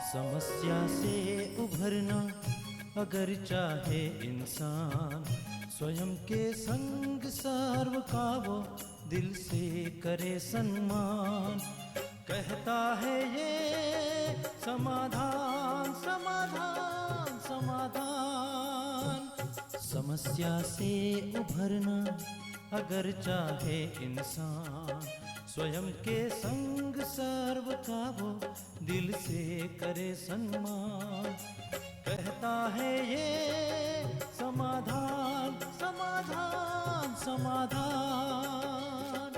समस्या से उभरना अगर चाहे इंसान, स्वयं के संग सर्व का वो दिल से करे सम्मान। कहता है ये समाधान समाधान समाधान। समस्या से उभरना अगर चाहे इंसान, स्वयं के संग सर्व का वो दिल से करे सम्मान। कहता है ये समाधान समाधान समाधान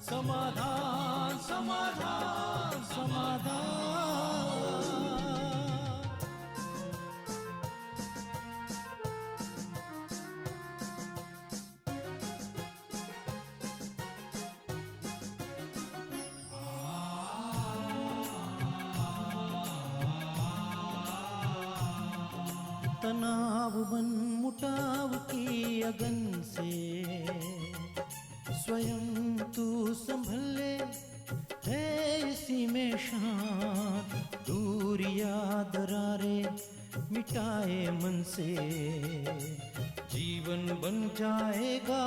समाधान समाधान समाधान। तनाव मन मुटाव की अगन से स्वयं तू संभले है इसी में शान। दूरिया दरारे मिटाए मन से, जीवन बन जाएगा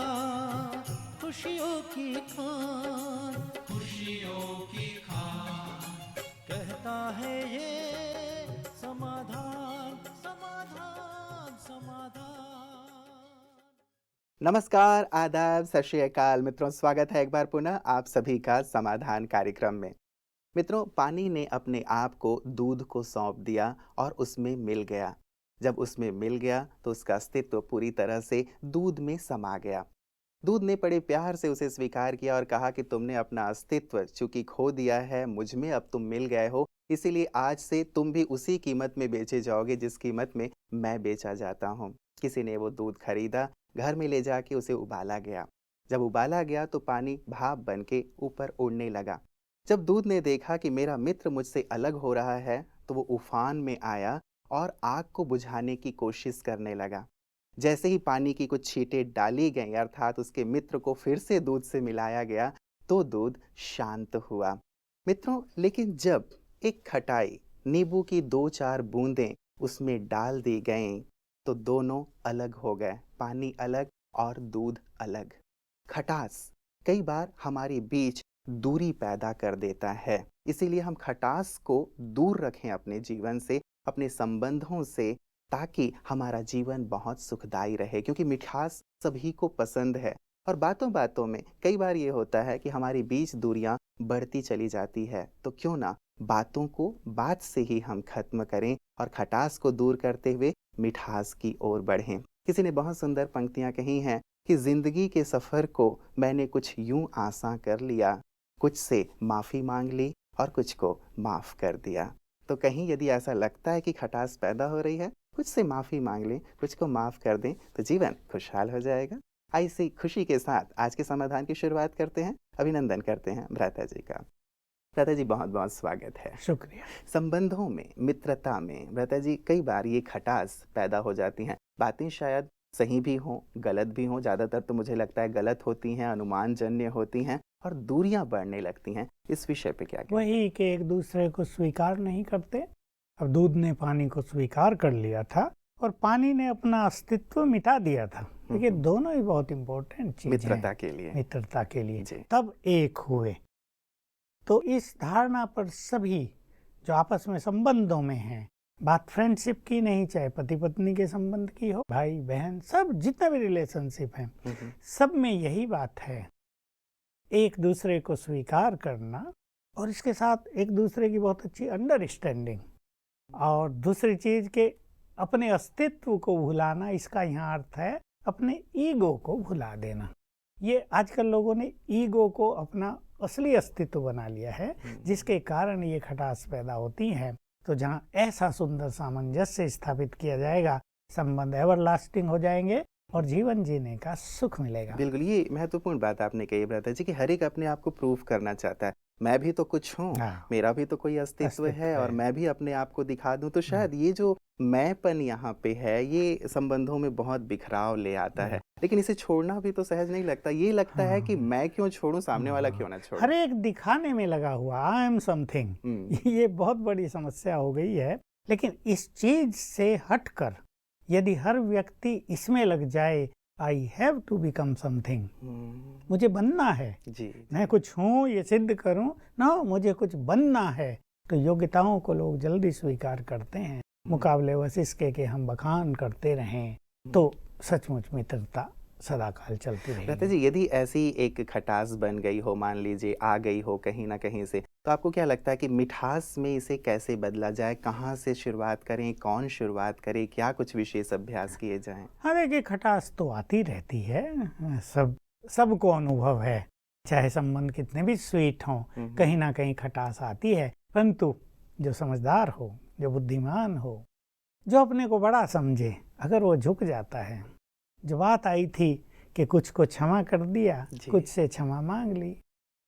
खुशियों की खान खुशियों की खान। कहता है ये समाधान समाधान समाधान। नमस्कार, आदाब, सत श्री अकाल मित्रों, स्वागत है एक बार पुनः आप सभी का समाधान कार्यक्रम में। मित्रों, पानी ने अपने आप को दूध को सौंप दिया और उसमें मिल गया। जब उसमें मिल गया तो उसका अस्तित्व पूरी तरह से दूध में समा गया। दूध ने बड़े प्यार से उसे स्वीकार किया और कहा कि तुमने अपना अस्तित्व चूंकि खो दिया है, मुझ में अब तुम मिल गए हो, इसीलिए आज से तुम भी उसी कीमत में बेचे जाओगे जिस कीमत में मैं बेचा जाता हूँ। किसी ने वो दूध खरीदा, घर में ले जाके उसे उबाला गया। जब उबाला गया तो पानी भाप बन के ऊपर उड़ने लगा। जब दूध ने देखा कि मेरा मित्र मुझसे अलग हो रहा है तो वो उफान में आया और आग को बुझाने की कोशिश करने लगा। जैसे ही पानी की कुछ छींटें डाली गईं, अर्थात उसके मित्र को फिर से दूध से मिलाया गया, तो दूध शांत हुआ। मित्रों, लेकिन जब एक खटाई नींबू की 2-4 बूंदें उसमें डाल दी गईं तो दोनों अलग हो गए, पानी अलग और दूध अलग। खटास कई बार हमारे बीच दूरी पैदा कर देता है, इसीलिए हम खटास को दूर रखें अपने जीवन से, अपने संबंधों से, ताकि हमारा जीवन बहुत सुखदायी रहे, क्योंकि मिठास सभी को पसंद है। और बातों बातों में कई बार ये होता है कि हमारे बीच दूरियां बढ़ती चली जाती है, तो क्यों ना बातों को बात से ही हम खत्म करें और खटास को दूर करते हुए मिठास की ओर बढ़ें। किसी ने बहुत सुंदर पंक्तियां कही हैं कि जिंदगी के सफ़र को मैंने कुछ यूं आसान कर लिया, कुछ से माफ़ी मांग ली और कुछ को माफ़ कर दिया। तो कहीं यदि ऐसा लगता है कि खटास पैदा हो रही है, कुछ से माफ़ी मांग लें, कुछ को माफ़ कर दें तो जीवन खुशहाल हो जाएगा। ऐसी खुशी के साथ आज के समाधान की शुरुआत करते हैं। अभिनंदन करते हैं भ्राता जी का। भ्राता जी, बहुत बहुत स्वागत है। शुक्रिया। संबंधों में, मित्रता में भ्राता जी कई बार ये खटास पैदा हो जाती हैं। बातें शायद सही भी हों, गलत भी हों, ज़्यादातर तो मुझे लगता है गलत होती हैं, अनुमानजन्य होती हैं और दूरियां बढ़ने लगती हैं। इस विषय पे क्या कहना? वही कि एक दूसरे को स्वीकार नहीं करते। अब दूध ने पानी को स्वीकार कर लिया था और पानी ने अपना अस्तित्व मिटा दिया था। देखिए, दोनों ही बहुत इम्पोर्टेंट चीज़ मित्रता के लिए, मित्रता के लिए जी। तब एक हुए। तो इस धारणा पर सभी जो आपस में संबंधों में हैं, बात फ्रेंडशिप की नहीं, चाहे पति पत्नी के संबंध की हो, भाई बहन, सब जितने भी रिलेशनशिप हैं, सब में यही बात है, एक दूसरे को स्वीकार करना और इसके साथ एक दूसरे की बहुत अच्छी अंडरस्टैंडिंग। और दूसरी चीज़ के अपने अस्तित्व को भुलाना, इसका यहाँ अर्थ है अपने ईगो को भुला देना। ये आजकल लोगों ने ईगो को अपना असली अस्तित्व बना लिया है, जिसके कारण ये खटास पैदा होती है। तो जहाँ ऐसा सुंदर सामंजस्य स्थापित किया जाएगा, संबंध एवर लास्टिंग हो जाएंगे और जीवन जीने का सुख मिलेगा। बिल्कुल, ये महत्वपूर्ण बात आपने कही भ्राता जी कि हर एक अपने आप को प्रूव करना चाहता है। मैं भी तो कुछ हूँ, हाँ, मेरा भी तो कोई अस्तित्व अस्तित्व है और है। मैं भी अपने आप को दिखा दूँ। तो शायद ये जो मैंपन यहाँ पे है, ये संबंधों में बहुत बिखराव ले आता है। लेकिन इसे छोड़ना भी तो सहज नहीं लगता। ये लगता है कि हाँ, मैं क्यों छोड़ूँ, सामने वाला हाँ, क्यों ना छोड़े। हर एक दिखाने में लगा हुआ, आई एम समथिंग, हुँ, ये बहुत बड़ी समस्या हो गई है। लेकिन इस चीज से हटकर यदि हर व्यक्ति इसमें लग जाए, I have to become something, हुँ, मुझे बनना है, जी, मैं कुछ हूँ ये सिद्ध करूँ ना, मुझे कुछ बनना है, तो योग्यताओं को लोग जल्दी स्वीकार करते हैं, मुकाबले बस इसके कि हम बखान करते रहें, तो सचमुच मित्रता सदाकाल चलती भ्राता रहेगी। जी, यदि ऐसी एक खटास बन गई हो, मान लीजिए आ गई हो कहीं न कहीं से, तो आपको क्या लगता है कि मिठास में इसे कैसे बदला जाए? कहाँ से शुरुआत करें? कौन शुरुआत करे? क्या कुछ विशेष अभ्यास किए जाएँ? हाँ, देखिए खटास तो आती रहती है, सबको अनुभव है, चाहे संबंध कितने भी स्वीट हों, हुँ, हुँ। कहीं ना कहीं खटास आती है। परंतु जो समझदार हो, जो बुद्धिमान हो, जो अपने को बड़ा समझे, अगर वो झुक जाता है, जो बात आई थी कि कुछ को क्षमा कर दिया, जी। कुछ से क्षमा मांग ली,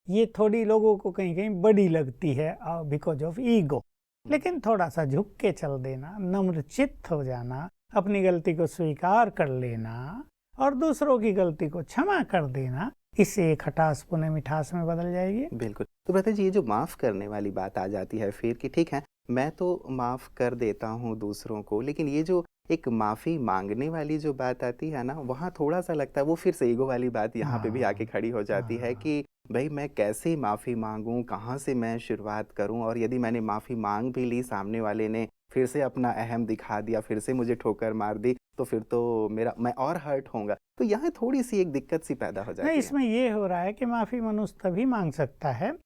ये थोड़ी लोगों को कहीं कहीं बड़ी लगती है बिकॉज ऑफ ईगो। लेकिन थोड़ा सा झुक के चल देना, नम्र चित्त हो जाना, अपनी गलती को स्वीकार कर लेना और दूसरों की गलती को क्षमा कर देना, इससे एक खटास पुनः मिठास में बदल जाएगी। बिल्कुल। तो भ्राता जी, ये जो माफ़ करने वाली बात आ जाती है फिर कि ठीक है, मैं तो माफ़ कर देता हूँ दूसरों को, लेकिन ये जो एक माफ़ी माँगने वाली जो बात आती है ना, वहाँ थोड़ा-सा लगता है वो फिर से ईगो वाली बात यहाँ पे भी आके खड़ी हो जाती है कि भई मैं कैसे माफ़ी माँगूँ, कहाँ से मैं शुरुआत करूँ? और यदि मैंने माफ़ी माँग भी ली, सामने वाले ने फिर से अपना अहम दिखा दिया, फिर से मुझे ठोकर मार दी, तो फिर तो मैं और हर्ट होऊँगा। तो यहाँ थोड़ी-सी एक दिक्कत सी पैदा हो नहीं, जाती है। इसमें ये हो रहा है कि माफी मनुष्य तभी मांग सकता है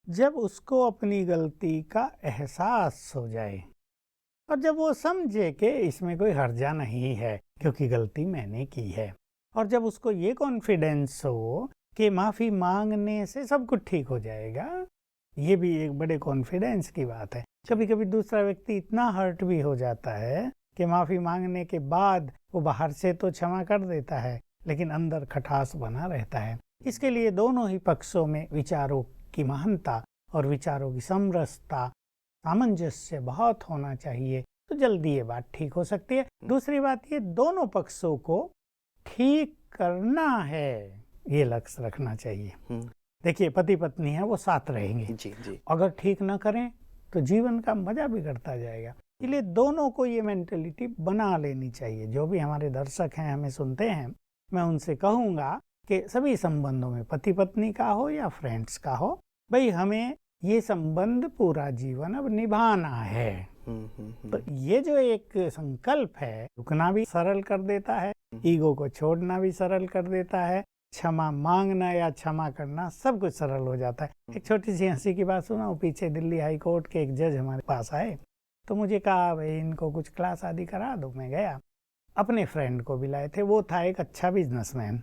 जब उसको अपनी गलती का एहसास हो जाए और जब वो समझे कि इसमें कोई हर्जा नहीं है क्योंकि गलती मैंने की है, और जब उसको ये कॉन्फिडेंस हो कि माफी मांगने से सब कुछ ठीक हो जाएगा। ये भी एक बड़े कॉन्फिडेंस की बात है। कभी कभी दूसरा व्यक्ति इतना हर्ट भी हो जाता है कि माफी मांगने के बाद वो बाहर से तो क्षमा कर देता है, लेकिन अंदर खटास बना रहता है। इसके लिए दोनों ही पक्षों में विचारों की महानता और विचारों की समरसता, सामंजस्य बहुत होना चाहिए, तो जल्दी ये बात ठीक हो सकती है। दूसरी बात, ये दोनों पक्षों को ठीक करना है, ये लक्ष्य रखना चाहिए। हुँ। देखिए, पति पत्नी है, वो साथ रहेंगे, जी, जी। अगर ठीक ना करें तो जीवन का मजा बिगड़ता जाएगा। इसलिए दोनों को ये मेंटेलिटी बना लेनी चाहिए। जो भी हमारे दर्शक हैं, हमें सुनते हैं, मैं उनसे कहूँगा कि सभी संबंधों में, पति पत्नी का हो या फ्रेंड्स का हो, भाई हमें ये संबंध पूरा जीवन अब निभाना है। तो ये जो एक संकल्प है, रुकना भी सरल कर देता है, ईगो को छोड़ना भी सरल कर देता है, क्षमा मांगना या क्षमा करना सब कुछ सरल हो जाता है। एक छोटी सी हंसी की बात सुनाऊं। पीछे दिल्ली हाई कोर्ट के एक जज हमारे पास आए, तो मुझे कहा भाई इनको कुछ क्लास आदि करा दो। मैं गया, अपने फ्रेंड को भी लाए थे, वो था एक अच्छा बिजनेसमैन।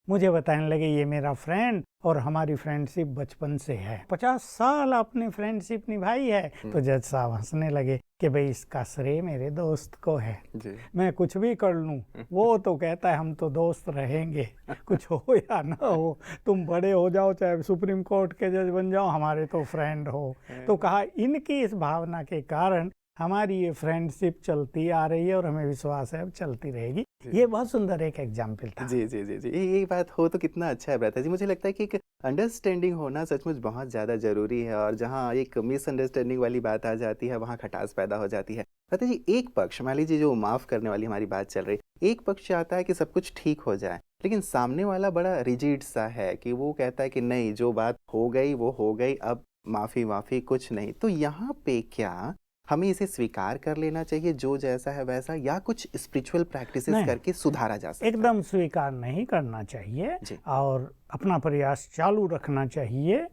मुझे बताने लगे ये मेरा फ्रेंड और हमारी फ्रेंडशिप बचपन से है, 50 साल आपने फ्रेंडशिप निभाई है। तो जज साहब हंसने लगे कि भाई इसका श्रेय मेरे दोस्त को है, जी। मैं कुछ भी कर लूं, वो तो कहता है हम तो दोस्त रहेंगे, कुछ हो या ना हो, तुम बड़े हो जाओ, चाहे सुप्रीम कोर्ट के जज बन जाओ, हमारे तो फ्रेंड हो। तो कहा इनकी इस भावना के कारण हमारी ये फ्रेंडशिप चलती आ रही है और हमें विश्वास है अब चलती रहेगी। ये बहुत सुंदर एक एग्जाम्पल था। जी, जी, जी, जी। ये बात हो तो कितना अच्छा है भ्राता जी। मुझे लगता है कि एक अंडरस्टैंडिंग होना सचमुच बहुत ज़्यादा ज़रूरी है और जहाँ एक मिसअंडरस्टैंडिंग वाली बात आ जाती है, वहाँ खटास पैदा हो जाती है। भ्राता जी, एक पक्ष, मान लीजिए जो माफ़ करने वाली हमारी बात चल रही है, एक पक्ष चाहता है कि सब कुछ ठीक हो जाए, लेकिन सामने वाला बड़ा रिजिड सा है कि वो कहता है कि नहीं, जो बात हो गई वो हो गई, अब माफ़ी कुछ नहीं। तो यहाँ पे क्या हमें इसे स्वीकार कर लेना चाहिए जो जैसा है वैसा, या कुछ स्पिरिचुअल प्रैक्टिसेस नहीं, करके सुधारा जा सकता है? एकदम स्वीकार नहीं करना चाहिए जी। और अपना प्रयास चालू रखना चाहिए।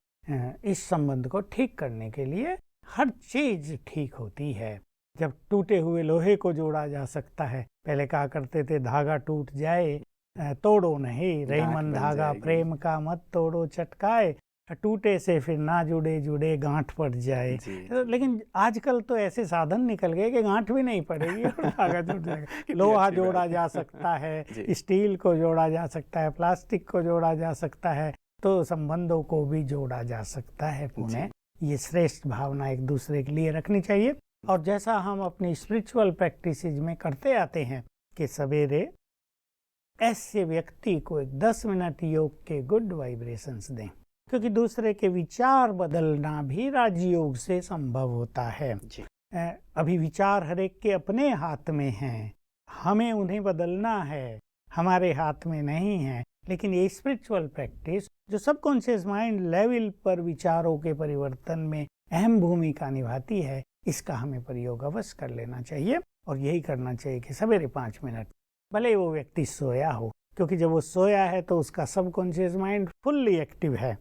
इस संबंध को ठीक करने के लिए हर चीज ठीक होती है जब टूटे हुए लोहे को जोड़ा जा सकता है। पहले कहा करते थे धागा टूट जाए तोड़ो नहीं, रही गांठ मन बन धागा जाएगी। प्रेम का मत तोड़ो चटकाए, टूटे से फिर ना जुड़े जुड़े गांठ पड़ जाए। जी, तो लेकिन आजकल तो ऐसे साधन निकल गए कि गांठ भी नहीं पड़ेगी और धागा जुड़ जाएगा। लोहा अच्छी बात जोड़ा है। जा सकता है, जी। स्टील को जोड़ा जा सकता है, प्लास्टिक को जोड़ा जा सकता है, तो संबंधों को भी जोड़ा जा सकता है पुनः। ये श्रेष्ठ भावना एक दूसरे के लिए रखनी चाहिए। और जैसा हम अपनी स्पिरिचुअल प्रैक्टिसेज में करते आते हैं कि सवेरे ऐसे व्यक्ति को एक 10 मिनट योग के गुड वाइब्रेशंस दें, क्योंकि दूसरे के विचार बदलना भी राजयोग से संभव होता है। जी। अभी विचार हर एक के अपने हाथ में हैं, हमें उन्हें बदलना है, हमारे हाथ में नहीं है। लेकिन ये स्पिरिचुअल प्रैक्टिस जो सबकॉन्शियस माइंड लेवल पर विचारों के परिवर्तन में अहम भूमिका निभाती है, इसका हमें प्रयोग अवश्य कर लेना चाहिए। और यही करना चाहिए कि सवेरे 5 मिनट, भले वो व्यक्ति सोया हो, क्योंकि जब वो सोया है तो उसका सबकॉन्शियस माइंड फुल्ली एक्टिव है,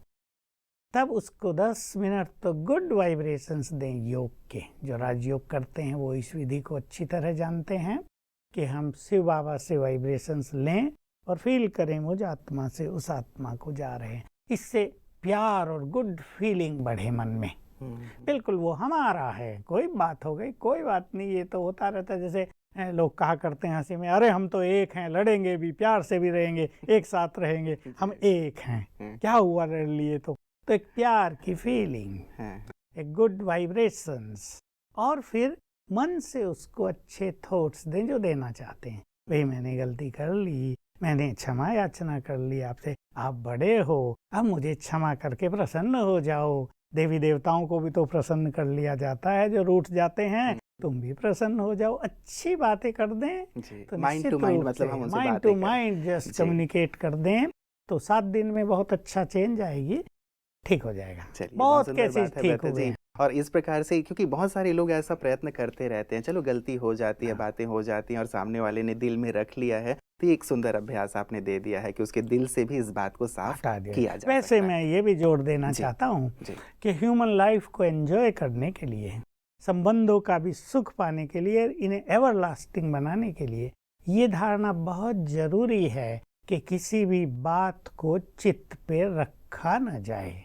तब उसको 10 मिनट तो गुड वाइब्रेशंस दें योग के। जो राजयोग करते हैं वो इस विधि को अच्छी तरह जानते हैं कि हम शिव बाबा से वाइब्रेशंस लें और फील करें मुझ आत्मा से उस आत्मा को जा रहे हैं। इससे प्यार और गुड फीलिंग बढ़े मन में। बिल्कुल वो हमारा है, कोई बात हो गई, कोई बात नहीं, ये तो होता रहता है। जैसे लोग कहा करते हैं हंसी में, अरे हम तो एक हैं, लड़ेंगे भी, प्यार से भी रहेंगे, एक साथ रहेंगे, हम एक हैं, क्या हुआ लड़ लिए तो एक प्यार की फीलिंग, एक गुड वाइब्रेशंस। और फिर मन से उसको अच्छे थॉट्स दें जो देना चाहते हैं। भाई मैंने गलती कर ली, मैंने क्षमा याचना कर ली आपसे, आप बड़े हो, अब मुझे क्षमा करके प्रसन्न हो जाओ। देवी देवताओं को भी तो प्रसन्न कर लिया जाता है जो रूठ जाते हैं, तुम भी प्रसन्न हो जाओ, अच्छी बातें कर दें तो माइंड टू माइंड, मतलब हम उनसे mind to mind just communicate कर दें तो 7 दिन में बहुत अच्छा चेंज आएगी, ठीक हो जाएगा। बहुत केसेस ठीक हो गए। और इस प्रकार से, क्योंकि बहुत सारे लोग ऐसा प्रयत्न करते रहते हैं, चलो गलती हो जाती है, बातें हो जाती हैं और सामने वाले ने दिल में रख लिया है, तो एक सुंदर अभ्यास आपने दे दिया है कि उसके दिल से भी इस बात को साफ किया जा वैसे मैं ये भी जोड़ देना चाहता हूँ कि ह्यूमन लाइफ को एंजॉय करने के लिए, संबंधों का भी सुख पाने के लिए, इन्हें एवरलास्टिंग बनाने के लिए ये धारणा बहुत जरूरी है कि किसी भी बात को चित्त पे रखा न जाए।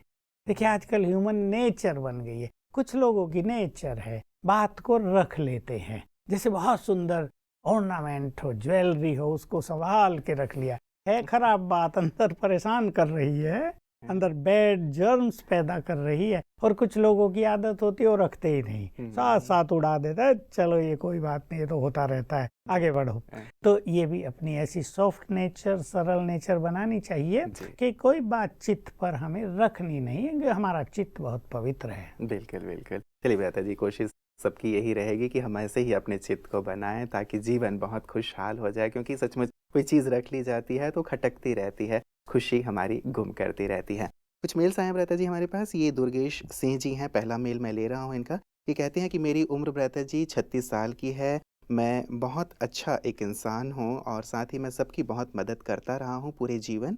देखिए आजकल ह्यूमन नेचर बन गई है, कुछ लोगों की नेचर है बात को रख लेते हैं। जैसे बहुत सुंदर ऑर्नामेंट हो, ज्वेलरी हो, उसको संभाल के रख लिया है, खराब बात अंदर परेशान कर रही है, अंदर बैड जर्म्स पैदा कर रही है। और कुछ लोगों की आदत होती है वो रखते ही नहीं, साथ साथ उड़ा देता है, चलो ये कोई बात नहीं, ये तो होता रहता है, आगे बढ़ो। तो ये भी अपनी ऐसी सॉफ्ट नेचर, सरल नेचर बनानी चाहिए कि कोई बात चित्त पर हमें रखनी नहीं है, हमारा चित्त बहुत पवित्र है। बिल्कुल बिल्कुल। चलिए भ्राता जी, कोशिश सबकी यही रहेगी कि हम ऐसे ही अपने चित्त को बनाएं ताकि जीवन बहुत खुशहाल हो जाए, क्योंकि सचमुच कोई चीज़ रख ली जाती है तो खटकती रहती है, खुशी हमारी गुम करती रहती है। कुछ मेल्स आए हैं भ्राता जी हमारे पास। ये दुर्गेश सिंह जी हैं, पहला मेल मैं ले रहा हूँ इनका। ये कहते हैं कि मेरी उम्र भ्राता जी 36 साल की है, मैं बहुत अच्छा एक इंसान हूँ और साथ ही मैं सबकी बहुत मदद करता रहा हूँ पूरे जीवन।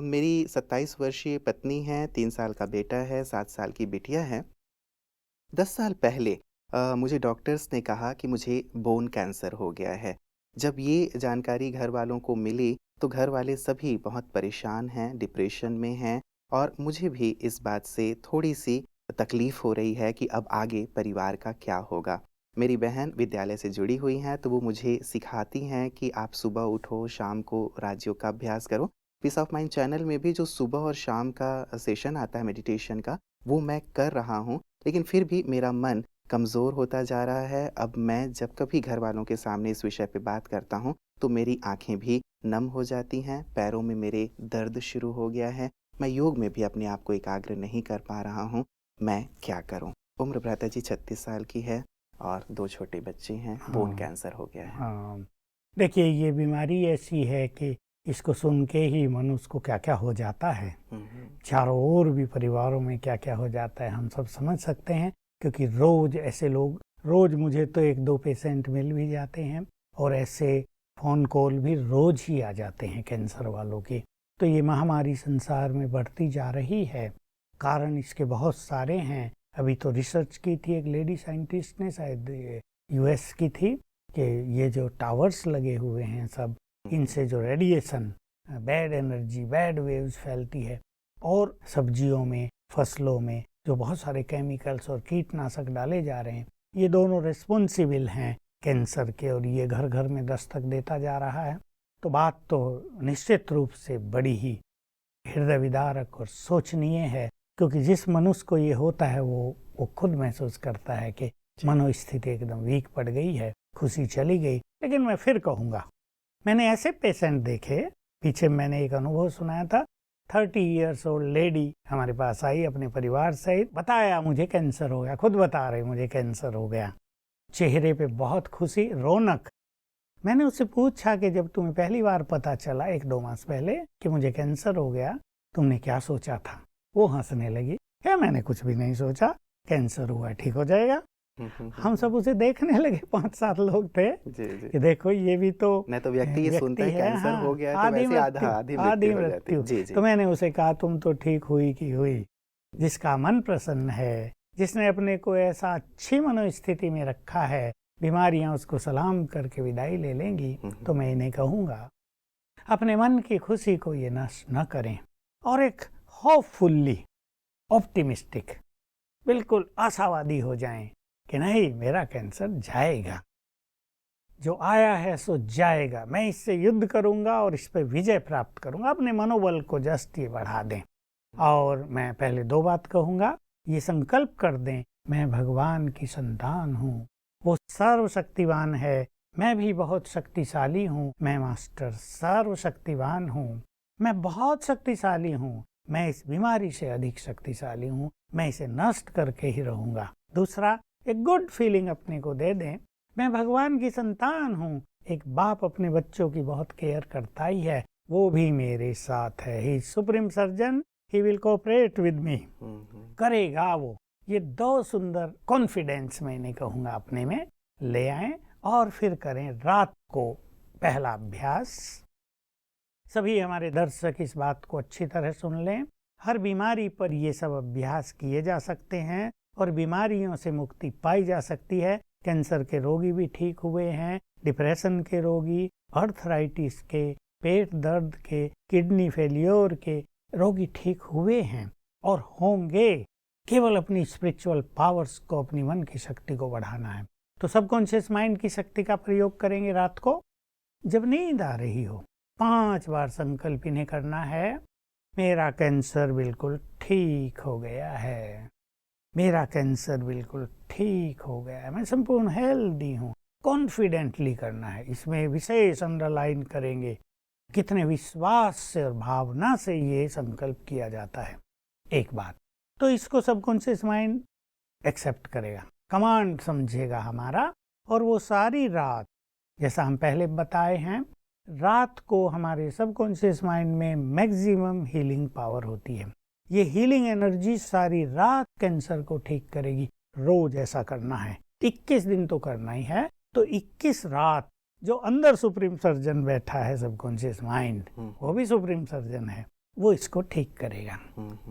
मेरी 27 वर्षीय पत्नी है, 3 साल का बेटा है, 7 साल की बिटिया है। 10 साल पहले मुझे डॉक्टर्स ने कहा कि मुझे बोन कैंसर हो गया है। जब ये जानकारी घर वालों को मिली तो घर वाले सभी बहुत परेशान हैं, डिप्रेशन में हैं और मुझे भी इस बात से थोड़ी सी तकलीफ़ हो रही है कि अब आगे परिवार का क्या होगा। मेरी बहन विद्यालय से जुड़ी हुई हैं तो वो मुझे सिखाती हैं कि आप सुबह उठो, शाम को राजयोग का अभ्यास करो। पीस ऑफ माइंड चैनल में भी जो सुबह और शाम का सेशन आता है मेडिटेशन का, वो मैं कर रहा हूँ, लेकिन फिर भी मेरा मन कमज़ोर होता जा रहा है। अब मैं जब कभी घर वालों के सामने इस विषय पे बात करता हूँ तो मेरी आंखें भी नम हो जाती हैं, पैरों में मेरे दर्द शुरू हो गया है। मैं योग में भी अपने आप को एकाग्र नहीं कर पा रहा हूँ, मैं क्या करूँ? उम्र भ्राता जी 36 साल की है और 2 छोटे बच्चे हैं, बोन कैंसर हो गया है। देखिए ये बीमारी ऐसी है कि इसको सुन के ही मनुष्य को क्या क्या हो जाता है, चारों ओर भी परिवारों में क्या क्या हो जाता है हम सब समझ सकते हैं। क्योंकि रोज ऐसे लोग, रोज मुझे तो 1-2 पेशेंट मिल भी जाते हैं और ऐसे फ़ोन कॉल भी रोज ही आ जाते हैं कैंसर वालों के। तो ये महामारी संसार में बढ़ती जा रही है, कारण इसके बहुत सारे हैं। अभी तो रिसर्च की थी एक लेडी साइंटिस्ट ने, शायद US की थी, कि ये जो टावर्स लगे हुए हैं सब, इनसे जो radiation, bad energy, bad waves फैलती है, और सब्जियों में, फसलों में जो बहुत सारे केमिकल्स और कीटनाशक डाले जा रहे हैं, ये दोनों रिस्पॉन्सिबल हैं कैंसर के, और ये घर घर में दस्तक देता जा रहा है। तो बात तो निश्चित रूप से बड़ी ही हृदय विदारक और सोचनीय है, क्योंकि जिस मनुष्य को ये होता है वो खुद महसूस करता है कि मनोस्थिति एकदम वीक पड़ गई है, खुशी चली गई। लेकिन मैं फिर कहूँगा, मैंने ऐसे पेशेंट देखे, पीछे मैंने एक अनुभव सुनाया था, 30 इयर्स ओल्ड लेडी हमारे पास आई अपने परिवार सहित, बताया मुझे कैंसर हो गया, खुद बता रहे मुझे कैंसर हो गया, चेहरे पे बहुत खुशी, रौनक। मैंने उससे पूछा कि जब तुम्हें पहली बार पता चला 1-2 मास पहले कि मुझे कैंसर हो गया, तुमने क्या सोचा था? वो हंसने लगी, क्या मैंने कुछ भी नहीं सोचा, कैंसर हुआ ठीक हो जाएगा। हम सब उसे देखने लगे, 5-7 लोग थे जी। कि देखो ये भी तो नहीं तो व्यक्ति ये सुनता है कैंसर हाँ, हो गया तो वैसे आधी मृत्यु हो जाती है। जी। तो मैंने उसे कहा तुम तो ठीक हुई की हुई, जिसका मन प्रसन्न है, जिसने अपने को ऐसा अच्छी मनोस्थिति में रखा है, बीमारियां उसको सलाम करके विदाई ले लेंगी। तो मैं इन्हें कहूँगा, अपने मन की खुशी को ये नष्ट न करें, और एक होपफुल्ली ऑप्टिमिस्टिक, बिल्कुल आशावादी हो जाएं कि नहीं, मेरा कैंसर जाएगा, जो आया है सो जाएगा, मैं इससे युद्ध करूंगा और इस पर विजय प्राप्त करूंगा। अपने मनोबल को जस्ट ये बढ़ा दें। और मैं पहले 2 बात कहूंगा, ये संकल्प कर दें, मैं भगवान की संतान हूँ, वो सर्वशक्तिवान है, मैं भी बहुत शक्तिशाली हूँ, मैं मास्टर सर्वशक्तिवान हूँ, मैं बहुत शक्तिशाली हूँ, मैं इस बीमारी से अधिक शक्तिशाली हूँ, मैं इसे नष्ट करके ही रहूंगा। दूसरा, एक गुड फीलिंग अपने को दे दें, मैं भगवान की संतान हूँ। एक बाप अपने बच्चों की बहुत केयर करता ही है, वो भी मेरे साथ है, he supreme surgeon, he will cooperate with me, करेगा वो। ये 2 सुंदर कॉन्फिडेंस मैंने कहूँगा अपने में ले आएं, और फिर करें रात को पहला अभ्यास। सभी हमारे दर्शक इस बात को अच्छी तरह सुन लें, हर बीमारी पर ये सब अभ्यास किए जा सकते हैं और बीमारियों से मुक्ति पाई जा सकती है। कैंसर के रोगी भी ठीक हुए हैं, डिप्रेशन के रोगी, आर्थराइटिस के, पेट दर्द के, किडनी फेलियर के रोगी ठीक हुए हैं और होंगे। केवल अपनी स्पिरिचुअल पावर्स को, अपनी मन की शक्ति को बढ़ाना है। तो सबकॉन्शियस माइंड की शक्ति का प्रयोग करेंगे रात को, जब नींद आ रही हो। 5 बार संकल्प इन्हें करना है, मेरा कैंसर बिल्कुल ठीक हो गया है, मेरा कैंसर बिल्कुल ठीक हो गया है, मैं संपूर्ण हेल्दी हूँ। कॉन्फिडेंटली करना है, इसमें विशेष अंडरलाइन करेंगे कितने विश्वास से और भावना से ये संकल्प किया जाता है। एक बात तो इसको सबकॉन्शियस माइंड एक्सेप्ट करेगा, कमांड समझेगा हमारा, और वो सारी रात, जैसा हम पहले बताए हैं, रात को हमारे सबकॉन्शियस माइंड में मैक्सिमम हीलिंग पावर होती है। ये हीलिंग एनर्जी सारी रात कैंसर को ठीक करेगी। रोज ऐसा करना है, 21 दिन तो करना ही है। तो 21 रात जो अंदर सुप्रीम सर्जन बैठा है, सबकॉन्शियस माइंड, वो भी सुप्रीम सर्जन है, वो इसको ठीक करेगा।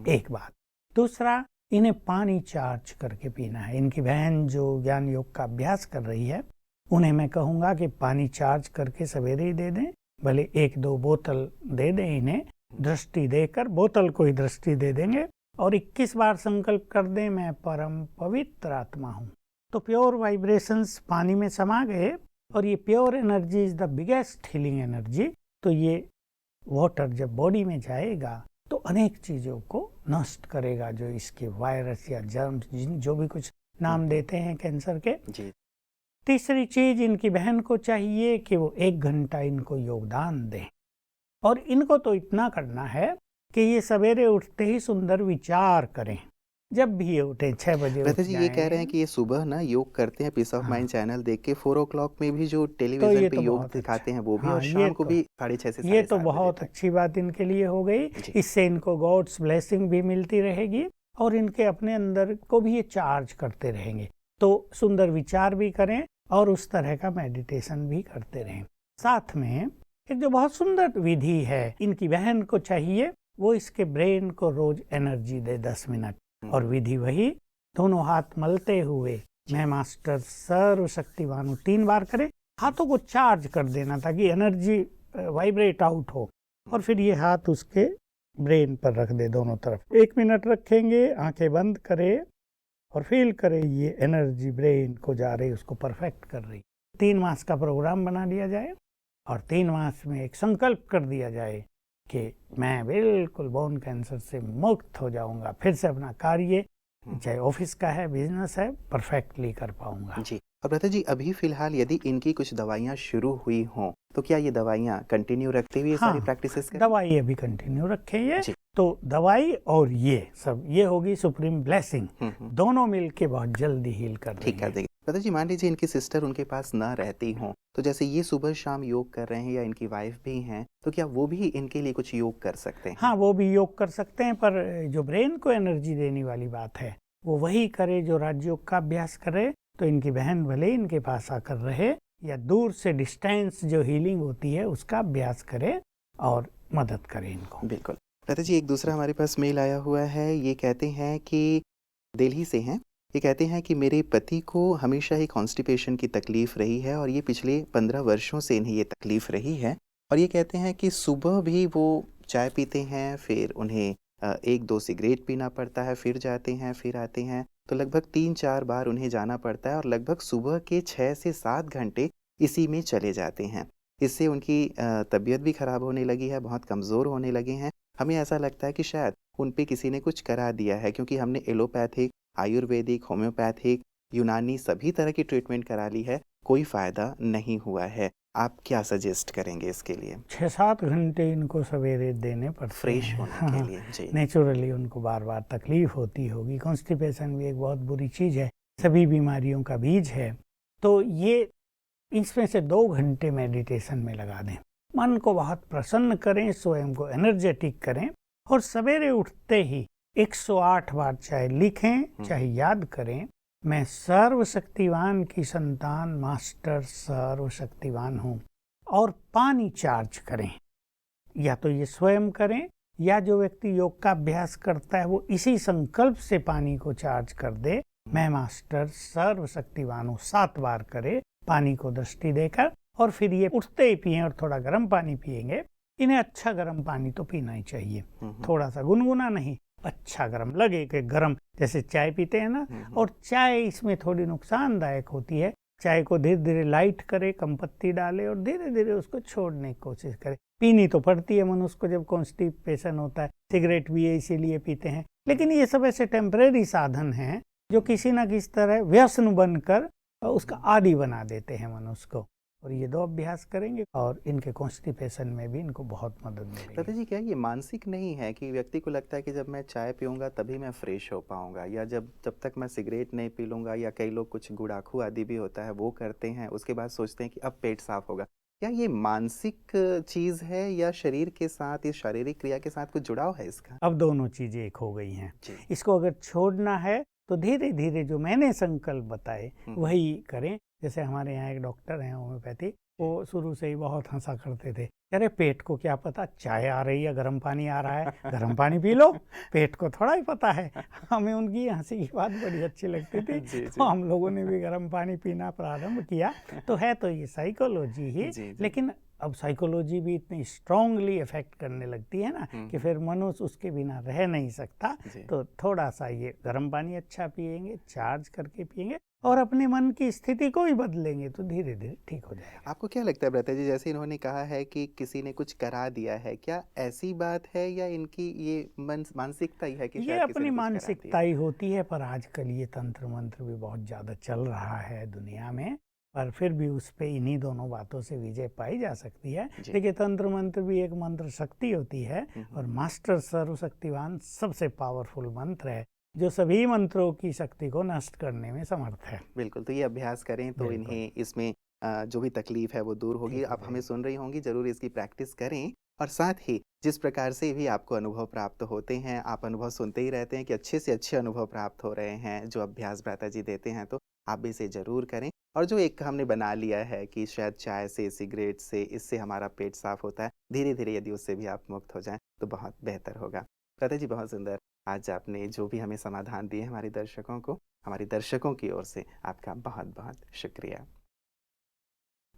एक बात। दूसरा, इन्हें पानी चार्ज करके पीना है। इनकी बहन जो ज्ञान योग का अभ्यास कर रही है, उन्हें मैं कहूँगा कि पानी चार्ज करके सवेरे ही दे दें, भले 1-2 बोतल दे दें इन्हें, दृष्टि देकर बोतल को ही दृष्टि दे देंगे, और 21 बार संकल्प कर दें, मैं परम पवित्र आत्मा हूँ। तो प्योर वाइब्रेशंस पानी में समा गए, और ये pure energy is the biggest healing energy. तो ये वाटर जब बॉडी में जाएगा तो अनेक चीज़ों को नष्ट करेगा, जो इसके वायरस या जर्म्स, जो भी कुछ नाम देते हैं कैंसर के। जी। तीसरी चीज, इनकी बहन को चाहिए कि वो 1 घंटा इनको योगदान दें, और इनको तो इतना करना है कि ये सवेरे उठते ही सुंदर विचार करें। जब भी ये उठे 6 बजे वैसे जी ये कह रहे हैं कि ये सुबह ना योग करते हैं पीस ऑफ माइंड चैनल देख के, 4 o'clock में भी जो टेलीविजन पे योग दिखाते हैं वो भी, और शाम को भी 6:30 से 7:30 ये तो बहुत अच्छी बात इनके लिए हो गई। इससे इनको गॉड्स ब्लेसिंग भी मिलती रहेगी, और इनके अपने अंदर को भी ये चार्ज करते रहेंगे। तो सुंदर विचार भी करें और उस तरह का मेडिटेशन भी करते रहें। साथ में एक जो बहुत सुंदर विधि है, इनकी बहन को चाहिए वो इसके ब्रेन को रोज एनर्जी दे 10 मिनट, और विधि वही, दोनों हाथ मलते हुए मैं मास्टर सर्वशक्तिवान हूँ 3 बार करें। हाथों को चार्ज कर देना ताकि एनर्जी वाइब्रेट आउट हो, और फिर ये हाथ उसके ब्रेन पर रख दे दोनों तरफ। 1 मिनट रखेंगे, आंखें बंद करें और फील करें ये एनर्जी ब्रेन को जा रही, उसको परफेक्ट कर रही। 3 मास का प्रोग्राम बना दिया जाए और 3 मास में एक संकल्प कर दिया जाए कि मैं बिल्कुल बोन कैंसर से मुक्त हो जाऊंगा, फिर से अपना कार्य चाहे ऑफिस का है, बिजनेस है, परफेक्टली कर पाऊंगा। जी। और भ्राता जी, अभी फिलहाल यदि इनकी कुछ दवाइयाँ शुरू हुई हों तो क्या ये दवाइयाँ कंटिन्यू रखते हुए ये सारी हाँ, प्रैक्टिसेस करें? दवाई अभी कंटिन्यू रखें ये। जी। तो दवाई और ये सब, ये होगी सुप्रीम ब्लेसिंग, दोनों मिलके बहुत जल्दी हील कर ठीक कर देंगे। देंगे। भ्राता जी, मान लीजिए इनकी सिस्टर उनके पास ना रहती हों, तो जैसे ये सुबह शाम योग कर रहे हैं या इनकी वाइफ भी हैं, तो क्या वो भी इनके लिए कुछ योग कर सकते हैं? हाँ, वो भी योग कर सकते हैं, पर जो ब्रेन को एनर्जी देने वाली बात है वो वही करे जो राजयोग का अभ्यास करे। तो इनकी बहन भले इनके पास आकर रहे या दूर से डिस्टेंस जो हीलिंग होती है उसका अभ्यास करे और मदद करे इनको। बिल्कुल। भ्राता जी, एक दूसरा हमारे पास मेल आया हुआ है। ये कहते हैं कि दिल्ली से हैं। ये कहते हैं कि मेरे पति को हमेशा ही कॉन्स्टिपेशन की तकलीफ़ रही है और ये पिछले 15 वर्षों से इन्हें ये तकलीफ़ रही है। और ये कहते हैं कि सुबह भी वो चाय पीते हैं, फिर उन्हें 1-2 सिगरेट पीना पड़ता है, फिर जाते हैं, फिर आते हैं। तो लगभग 3-4 बार उन्हें जाना पड़ता है और लगभग सुबह के 6 से 7 घंटे इसी में चले जाते हैं। इससे उनकी तबीयत भी ख़राब होने लगी है, बहुत कमज़ोर होने लगे हैं। हमें ऐसा लगता है कि शायद उन पे किसी ने कुछ करा दिया है, क्योंकि हमने एलोपैथिक, आयुर्वेदिक, होम्योपैथिक, यूनानी सभी तरह की ट्रीटमेंट करा ली है, कोई फ़ायदा नहीं हुआ है। आप क्या सजेस्ट करेंगे इसके लिए? 6-7 घंटे इनको सवेरे देने पड़ते फ्रेश हैं। होने हाँ, के लिए। जी। नेचुरली उनको बार बार तकलीफ होती होगी। कॉन्स्टिपेशन भी एक बहुत बुरी चीज़ है, सभी बीमारियों का बीज है। तो ये इसमें से 2 घंटे मेडिटेशन में लगा दें, मन को बहुत प्रसन्न करें, स्वयं को एनर्जेटिक करें और सवेरे उठते ही 108 बार चाहे लिखें चाहे याद करें, मैं सर्वशक्तिवान की संतान मास्टर सर्वशक्तिवान हूँ, और पानी चार्ज करें। या तो ये स्वयं करें या जो व्यक्ति योग का अभ्यास करता है वो इसी संकल्प से पानी को चार्ज कर दे, मैं मास्टर सर्वशक्तिवान हूँ, 7 बार करे पानी को दृष्टि देकर, और फिर ये उठते ही पिएं और थोड़ा गर्म पानी पिएंगे। इन्हें अच्छा गर्म पानी तो पीना ही चाहिए, थोड़ा सा गुनगुना नहीं, अच्छा गर्म लगे कि गर्म, जैसे चाय पीते हैं ना। और चाय इसमें थोड़ी नुकसानदायक होती है, चाय को धीरे धीरे लाइट करे, कम पत्ती डाले और धीरे धीरे उसको छोड़ने की कोशिश करे। पीनी तो पड़ती है मनुष्य को जब कॉन्स्टिपेशन होता है, सिगरेट भी ये इसीलिए पीते हैं। लेकिन ये सब ऐसे टेम्परेरी साधन हैं जो किसी न किसी तरह व्यसन बनकर उसका आदी बना देते हैं मनुष्य को। और ये 2 अभ्यास करेंगे और इनके कॉन्स्टिपेशन में भी इनको बहुत मदद मिलेगी। दादा जी, क्या ये मानसिक नहीं है कि व्यक्ति को लगता है कि जब मैं चाय पीऊँगा तभी मैं फ्रेश हो पाऊँगा, या जब तक मैं सिगरेट नहीं पी लूँगा, या कई लोग कुछ गुड़ाखू आदि भी होता है वो करते हैं, उसके बाद सोचते हैं कि अब पेट साफ होगा। क्या ये मानसिक चीज़ है या शरीर के साथ, इस शारीरिक क्रिया के साथ कुछ जुड़ाव है इसका? अब दोनों चीज़ें एक हो गई हैं। जी। इसको अगर छोड़ना है तो धीरे धीरे जो मैंने संकल्प बताए वही करें। जैसे हमारे यहाँ एक डॉक्टर हैं होम्योपैथी, वो शुरू से ही बहुत हंसा करते थे, अरे पेट को क्या पता चाय आ रही है, गर्म पानी आ रहा है, गर्म पानी पी लो, पेट को थोड़ा ही पता है। हमें उनकी हंसी की बात बड़ी अच्छी लगती थी। जी, जी। तो हम लोगों ने भी गर्म पानी पीना प्रारंभ किया। तो है तो ये साइकोलॉजी ही, जी, जी। लेकिन अब साइकोलॉजी भी इतनी स्ट्रांगली इफेक्ट करने लगती है ना कि फिर मनुष्य उसके बिना रह नहीं सकता। तो थोड़ा सा ये गर्म पानी अच्छा पिएंगे, चार्ज करके पिएंगे और अपने मन की स्थिति को भी बदलेंगे तो धीरे धीरे ठीक हो जाएगा। आपको क्या लगता है भ्राता जी, जैसे इन्होंने कहा है कि किसी ने कुछ करा दिया है, क्या ऐसी बात है या इनकी ये मानसिकता ही है कि ये शायद किसी अपनी ने कुछ करा मानसिकता ही होती है। पर आजकल ये तंत्र मंत्र भी बहुत ज़्यादा चल रहा है दुनिया में, पर फिर भी उस पे इन्हीं दोनों बातों से विजय पाई जा सकती है। देखिए, तंत्र मंत्र भी एक मंत्र शक्ति होती है और मास्टर सर्वशक्तिवान सबसे पावरफुल मंत्र है जो सभी मंत्रों की शक्ति को नष्ट करने में समर्थ है। बिल्कुल, तो ये अभ्यास करें तो इन्हें इसमें जो भी तकलीफ है वो दूर होगी। आप हमें सुन रही होंगी, ज़रूर इसकी प्रैक्टिस करें। और साथ ही जिस प्रकार से भी आपको अनुभव प्राप्त होते हैं, आप अनुभव सुनते ही रहते हैं कि अच्छे से अच्छे अनुभव प्राप्त हो रहे हैं जो अभ्यास भ्राता जी देते हैं, तो आप भी इसे ज़रूर करें। और जो एक हमने बना लिया है कि शायद चाय से, सिगरेट से, इससे हमारा पेट साफ होता है, धीरे धीरे यदि उससे भी आप मुक्त हो जाएं तो बहुत बेहतर होगा। भ्राता जी, बहुत सुंदर आज आपने जो भी हमें समाधान दिए हमारे दर्शकों को, हमारे दर्शकों की ओर से आपका बहुत बहुत शुक्रिया।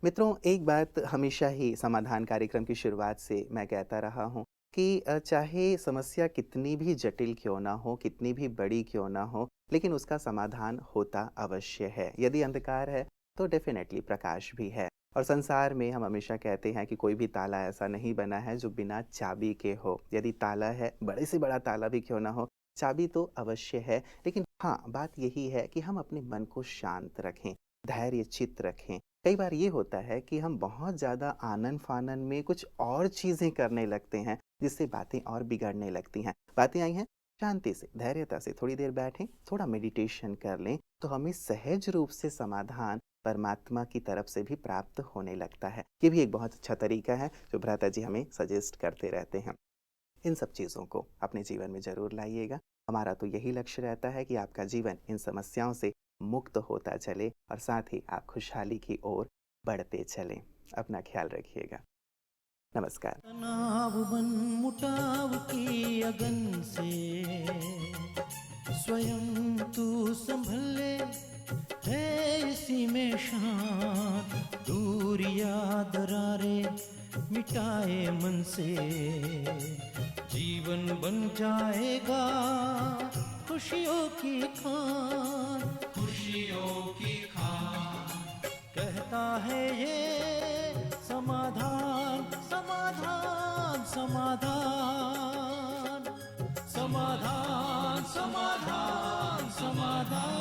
मित्रों, एक बात हमेशा ही समाधान कार्यक्रम की शुरुआत से मैं कहता रहा हूँ कि चाहे समस्या कितनी भी जटिल क्यों ना हो, कितनी भी बड़ी क्यों ना हो, लेकिन उसका समाधान होता अवश्य है। यदि अंधकार है, तो डेफ़िनेटली प्रकाश भी है। और संसार में हम हमेशा कहते हैं कि कोई भी ताला ऐसा नहीं बना है जो बिना चाबी के हो। यदि ताला है, बड़े से बड़ा ताला भी क्यों ना हो, चाबी तो अवश्य है। लेकिन हाँ, बात यही है कि हम अपने मन को शांत रखें, धैर्य चित्त रखें। कई बार ये होता है कि हम बहुत ज़्यादा आनन-फानन में कुछ और चीज़ें करने लगते हैं, जिससे बातें और बिगड़ने लगती हैं। बातें आई हैं, शांति से, धैर्यता से थोड़ी देर बैठें, थोड़ा मेडिटेशन कर लें, तो हमें सहज रूप से समाधान परमात्मा की तरफ से भी प्राप्त होने लगता है। ये भी एक बहुत अच्छा तरीका है जो भ्राता जी हमें सजेस्ट करते रहते हैं। इन सब चीज़ों को अपने जीवन में ज़रूर लाइएगा। हमारा तो यही लक्ष्य रहता है कि आपका जीवन इन समस्याओं से मुक्त होता चले और साथ ही आप खुशहाली की ओर बढ़ते चलें। अपना ख्याल रखिएगा। नमस्कार। तनाव मन मुटाव की अगन से स्वयं तू संभल ले, है इसी में शान, दूरिया दरारे मिटाए मन से, जीवन बन जाएगा खुशियों की खान, खुशियों की खान, कहता है ये समाधान, समाधान, समाधान, समाधान, समाधान, समाधान।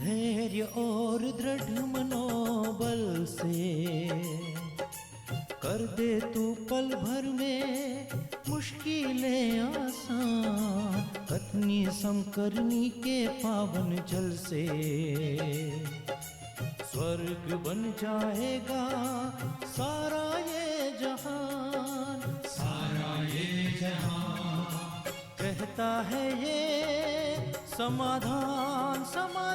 धैर्य और दृढ़ मनोबल से कर दे तू पल भर में मुश्किलें आसान, पत्नी समकरनी के पावन जल से स्वर्ग बन जाएगा सारा ये जहान, सारा ये जहान, कहता है ये समाधान, समाधान।